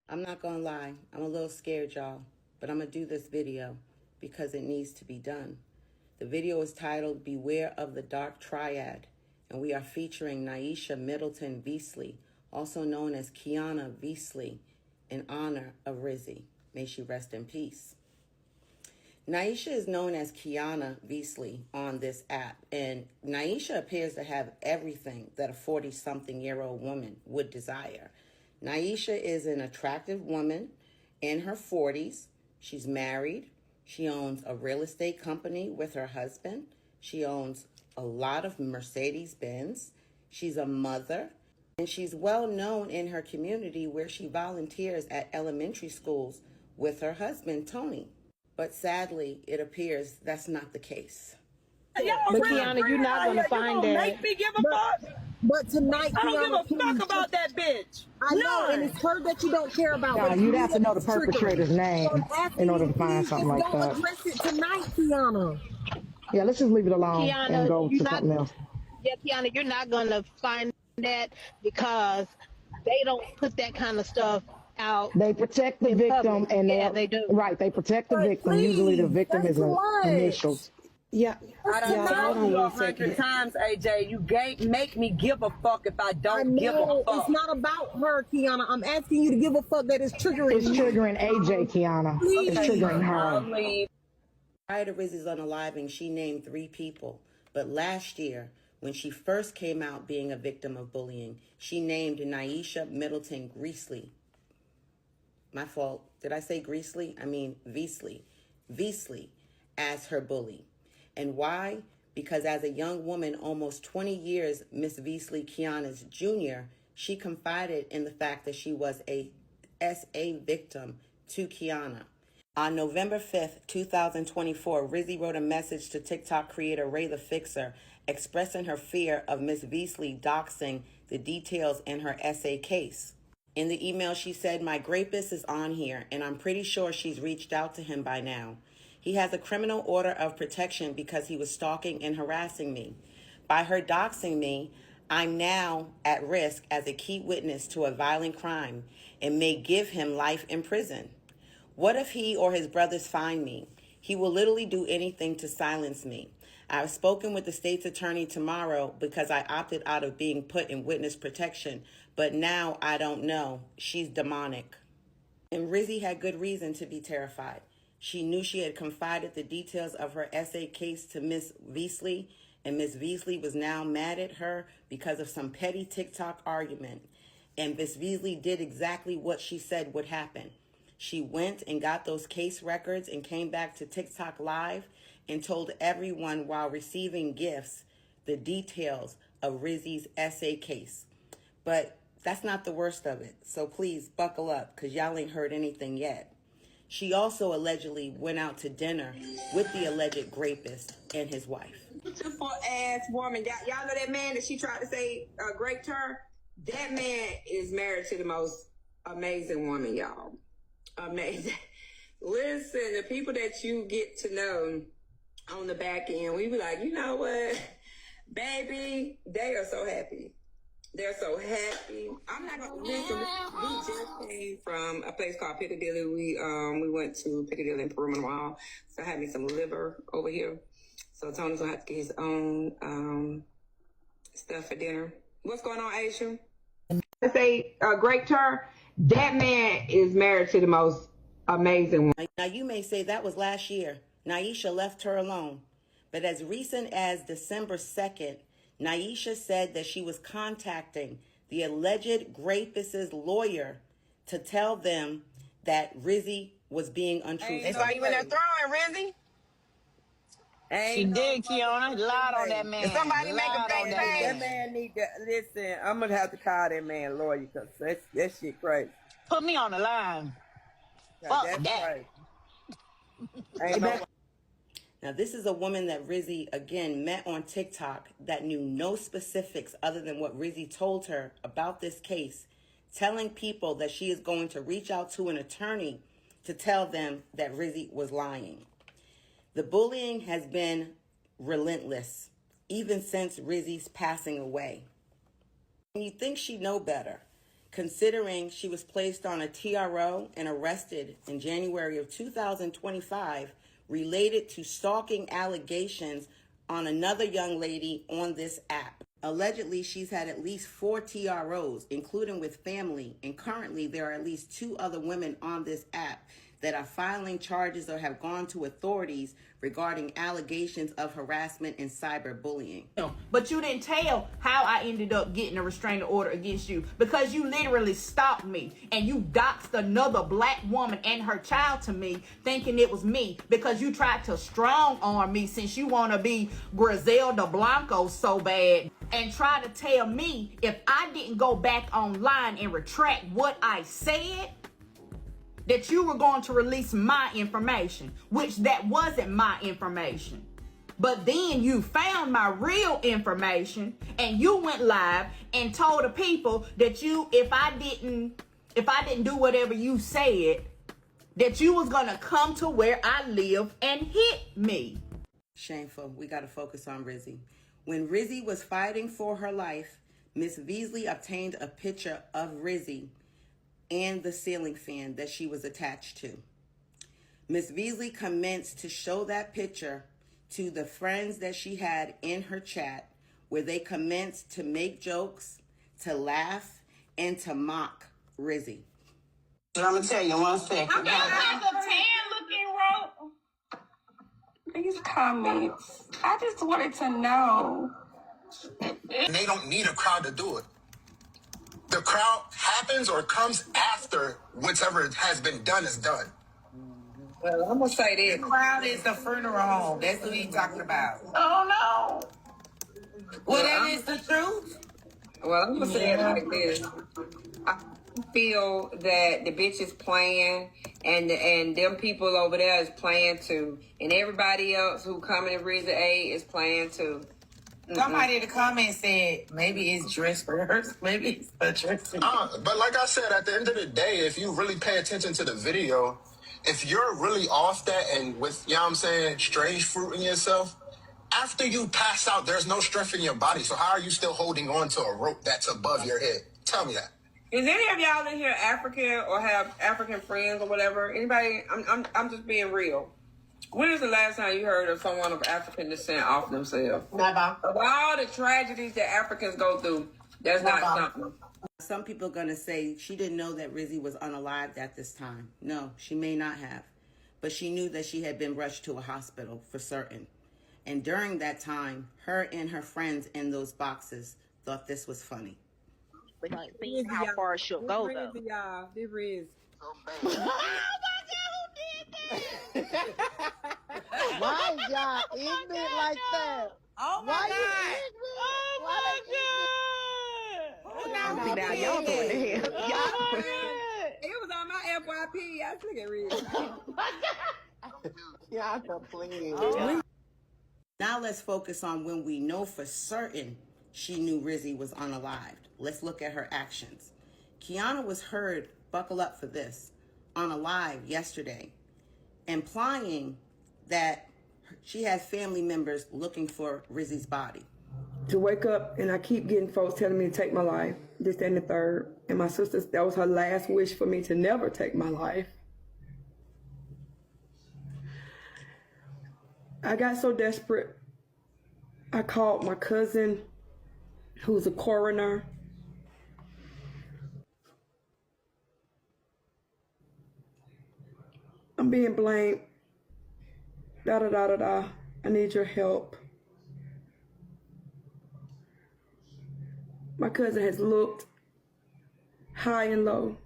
I'm not gonna lie, I'm a little scared, y'all, but I'm gonna do this video because it needs to be done. The video is titled Beware of the Dark Triad, and we are featuring Naisha Middleton Veasley, also known as Kiana Veasley, in honor of Rizi. May she rest in peace. Naisha is known as Kiana Veasley on this app, and Naisha appears to have everything that a 40-something-year-old woman would desire. Naisha is an attractive woman in her 40s. She's married. She owns a real estate company with her husband. She owns a lot of Mercedes-Benz. She's a mother, and she's well known in her community where she volunteers at elementary schools with her husband, Tony. But sadly, it appears that's not the case. But Kiana, you're not going to find that. Make me give a fuck. But tonight, I don't Kiana, give a fuck about that bitch. I know, and it's her that you don't care about. No, you'd have to know the perpetrator's name in order to find something like that. Don't address it tonight, Kiana. Yeah, let's just leave it alone Kiana, and go to something else. Yeah, Kiana, you're not going to find that because they don't put that kind of stuff out. They protect the victim, and they do. Right, they protect the victim. Please, usually the victim is initials. Yeah. I done told you 100 times, AJ, you make me give a fuck if I don't give a fuck. It's not about her, Kiana. I'm asking you to give a fuck that is triggering. It's triggering AJ, Kiana. It's triggering her. Prior to Rizi's unaliving, she named 3 people. But last year, when she first came out being a victim of bullying, she named Naisha Middleton Veasley. My fault. Did I say Veasley? I mean Veasley. Veasley as her bully. And why? Because as a young woman, almost 20 years Miss Veasley Kiana's junior, she confided in the fact that she was a SA victim to Kiana. On November 5th, 2024, Rizi wrote a message to TikTok creator Ray the Fixer expressing her fear of Miss Veasley doxing the details in her SA case. In the email, she said, "My grapist is on here, and I'm pretty sure she's reached out to him by now. He has a criminal order of protection because he was stalking and harassing me. By her doxing me, I'm now at risk as a key witness to a violent crime and may give him life in prison. What if he or his brothers find me? He will literally do anything to silence me. I've spoken with the state's attorney tomorrow because I opted out of being put in witness protection, but now I don't know. She's demonic." And Rizi had good reason to be terrified. She knew she had confided the details of her SA case to Miss Veasley, and Miss Veasley was now mad at her because of some petty TikTok argument. And Miss Veasley did exactly what she said would happen. She went and got those case records and came back to TikTok Live and told everyone while receiving gifts the details of Rizi's SA case. But that's not the worst of it. So please buckle up because y'all ain't heard anything yet. She also allegedly went out to dinner with the alleged rapist and his wife. Beautiful ass woman. Y'all know that man that she tried to say raped her? That man is married to the most amazing woman, y'all. Amazing. Listen, the people that you get to know on the back end, we be like, you know what? Baby, they are so happy. They're so happy. I'm not gonna listen. We just came from a place called Piccadilly. We went to Piccadilly in Peru Mall. So I had me some liver over here. So Tony's gonna have to get his own stuff for dinner. What's going on, Aisha? I say great turn. That man is married to the most amazing one. Now you may say that was last year. Naisha left her alone. But as recent as December 2nd, Naisha said that she was contacting the alleged rapist's lawyer to tell them that Rizi was being untruthful. That's why you in there throwing, Rizi? She did, Kiana. Lied on that man. Somebody make a fake page. That man need to listen. I'm gonna have to call that man lawyer because that shit crazy. Put me on the line. Fuck that. Ain't no. Now, this is a woman that Rizi, again, met on TikTok that knew no specifics other than what Rizi told her about this case, telling people that she is going to reach out to an attorney to tell them that Rizi was lying. The bullying has been relentless, even since Rizi's passing away. And you think she'd know better, considering she was placed on a TRO and arrested in January of 2025 related to stalking allegations on another young lady on this app. Allegedly, she's had at least 4 TROs, including with family, and currently there are at least 2 other women on this app that are filing charges or have gone to authorities regarding allegations of harassment and cyberbullying. But you didn't tell how I ended up getting a restraining order against you, because you literally stopped me and you doxed another black woman and her child to me thinking it was me, because you tried to strong arm me since you want to be Griselda Blanco so bad, and try to tell me if I didn't go back online and retract what I said, that you were going to release my information, which that wasn't my information. But then you found my real information and you went live and told the people that if I didn't do whatever you said, that you was gonna come to where I live and hit me. Shameful. We got to focus on Rizi. When Rizi was fighting for her life, Miss Beasley obtained a picture of Rizi and the ceiling fan that she was attached to. Miss Beasley commenced to show that picture to the friends that she had in her chat, where they commenced to make jokes, to laugh, and to mock Rizi. I'm gonna tell you one second. I'm gonna have a tan looking rope. These comments, I just wanted to know. They don't need a crowd to do it. The crowd happens or comes after whatever has been done is done. Well, I'm gonna say this. The crowd is the funeral home. That's what he's talking about. Oh no. Well, that is the truth. Well, I'm gonna say it like this. I feel that the bitch is playing, and them people over there is playing too, and everybody else who coming to Rizi A is playing too. Somebody in the comments said maybe it's dress rehearsal. Maybe it's a dress rehearsal. But like I said, at the end of the day, if you really pay attention to the video, if you're really off that and with, you know what I'm saying, strange fruit in yourself, after you pass out, there's no strength in your body. So how are you still holding on to a rope that's above your head? Tell me that. Is any of y'all in here African or have African friends or whatever? Anybody? I'm just being real. When is the last time you heard of someone of African descent off themselves? Never. Of all the tragedies that Africans go through, that's not something. Some people are going to say she didn't know that Rizi was unalived at this time. No, she may not have. But she knew that she had been rushed to a hospital for certain. And during that time, her and her friends in those boxes thought this was funny. We're going to see how far she'll go, though. Y'all. This Riz. Why is y'all ignorant like that? Oh my Why God. you ignorant? Oh my God. Now y'all doing the hell. Y'all It was on my FYP. I look at Riz. Y'all complaining. Now let's focus on when we know for certain she knew Rizi was unalived. Let's look at her actions. Kiana was heard, buckle up for this, on a live yesterday, implying that she has family members looking for Rizi's body. To wake up and I keep getting folks telling me to take my life, this, that, and the third. And my sister, that was her last wish for me to never take my life. I got so desperate, I called my cousin, who's a coroner. I'm being blamed. Da da da da da. I need your help. My cousin has looked high and low.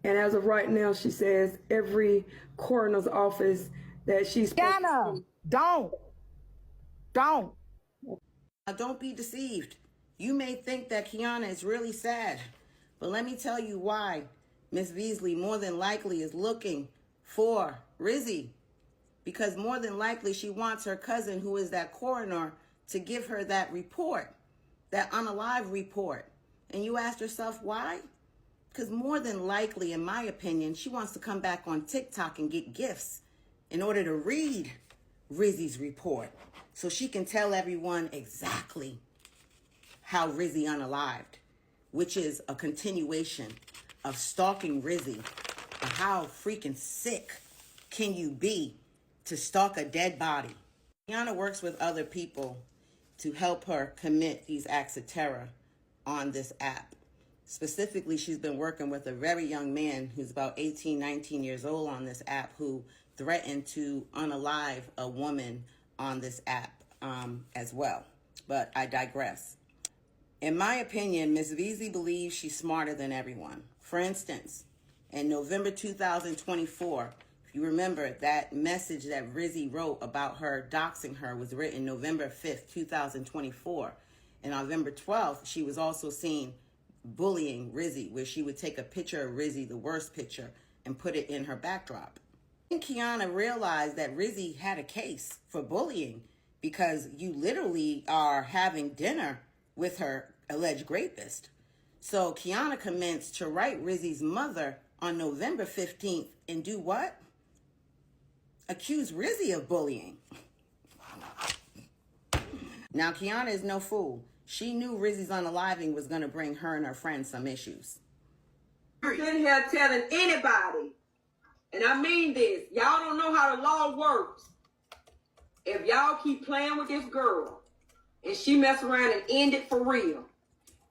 And as of right now, she says every coroner's office that she's... Kiana, don't. Now, don't be deceived. You may think that Kiana is really sad, but let me tell you why Miss Beasley more than likely is looking for Rizi, because more than likely she wants her cousin, who is that coroner, to give her that report, that unalive report. And you ask yourself why? Because more than likely, in my opinion, she wants to come back on TikTok and get gifts in order to read Rizi's report so she can tell everyone exactly How Rizi Unalived, which is a continuation of stalking Rizi. How freaking sick can you be to stalk a dead body? Kiana works with other people to help her commit these acts of terror on this app. Specifically, she's been working with a very young man who's about 18, 19 years old on this app who threatened to unalive a woman on this app as well. But I digress. In my opinion, Ms. Rizi believes she's smarter than everyone. For instance, in November 2024, if you remember, that message that Rizi wrote about her doxing her was written November 5th, 2024. And November 12th, she was also seen bullying Rizi, where she would take a picture of Rizi, the worst picture, and put it in her backdrop. And Kiana realized that Rizi had a case for bullying because you literally are having dinner with her alleged rapist. So Kiana commenced to write Rizi's mother on November 15th and do what? Accuse Rizi of bullying. Now Kiana is no fool. She knew Rizi's unaliving was going to bring her and her friends some issues. Sitting here telling anybody, and I mean this, y'all don't know how the law works. If y'all keep playing with this girl and she mess around and end it for real,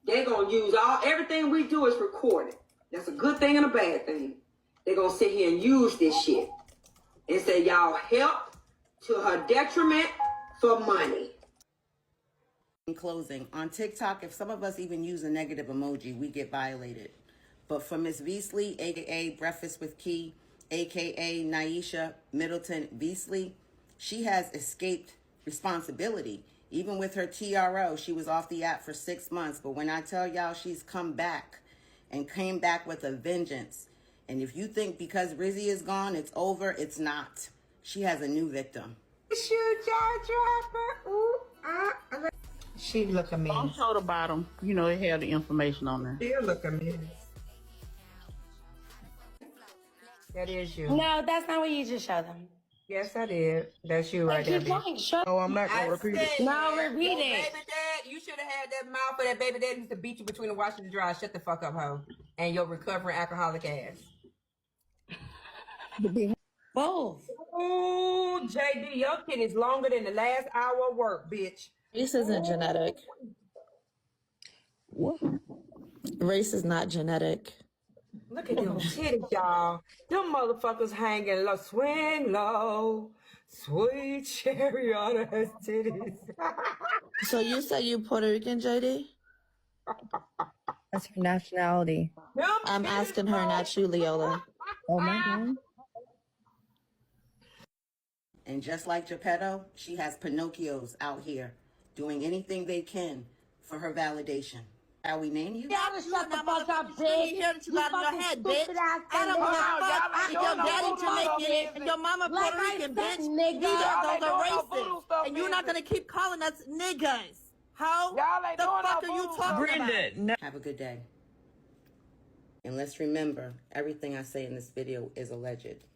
they're going to use everything we do is recorded. That's a good thing and a bad thing. They're going to sit here and use this shit and say y'all helped to her detriment for money. In closing, on TikTok, if some of us even use a negative emoji, we get violated. But for Miss Beasley, aka Breakfast with Key, aka Naisha Middleton Beasley, she has escaped responsibility. Even with her TRO, she was off the app for 6 months. But when I tell y'all she's come back and came back with a vengeance, and if you think because Rizi is gone, it's over, it's not. She has a new victim. She look a mess. Don't show the bottom. You know, it had the information on there. She look a mess. That is you. No, that's not what you just showed them. Yes, I did. That's you right there. Oh, I'm not going to repeat it. No, repeat Your it. baby dad, you should have had that mouth for that baby dad used to beat you between the wash and the dry. Shut the fuck up, hoe. And your recovering alcoholic ass. Both. Ooh, JD, your kid is longer than the last hour of work, bitch. Race isn't genetic. What? Race is not genetic. Look at them titties, y'all. Them motherfuckers hanging low. Swing low. Sweet cherry on her titties. So you said you Puerto Rican, JD? That's her nationality. I'm asking her, not you, Leola. Oh my God. And just like Geppetto, she has Pinocchios out here doing anything they can for her validation. How we name you? Y'all just shut the fuck up, bitch. Hear that you got in your head, bitch. I don't give a fuck if your daddy Jamaican and your mama Puerto Rican, bitch. Neither of those are racist. And you're not gonna keep calling us niggas. How the fuck are you talking about? Have a good day. And let's remember, everything I say in this video is alleged.